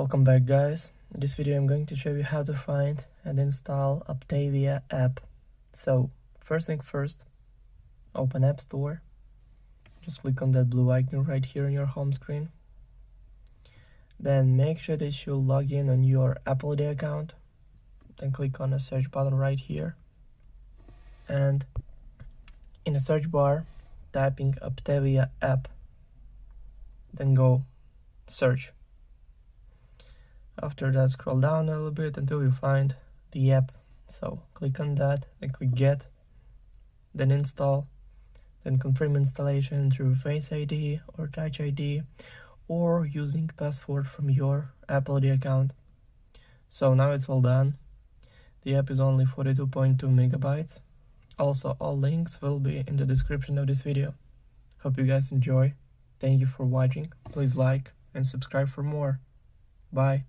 Welcome back, guys. In this video I'm going to show you how to find and install OPTAVIA app. So first thing first, open App Store. Just click on that blue icon right here on your home screen. Then make sure that you log in on your Apple ID account. Then click on the search button right here. And in the search bar, typing OPTAVIA app. Then go search. After that, scroll down a little bit until you find the app. So click on that, then click get, then install, then confirm installation through Face ID or Touch ID or using password from your Apple ID account. So now it's all done. The app is only 42.2 megabytes. Also, all links will be in the description of this video. Hope you guys enjoy. Thank you for watching. Please like and subscribe for more. Bye.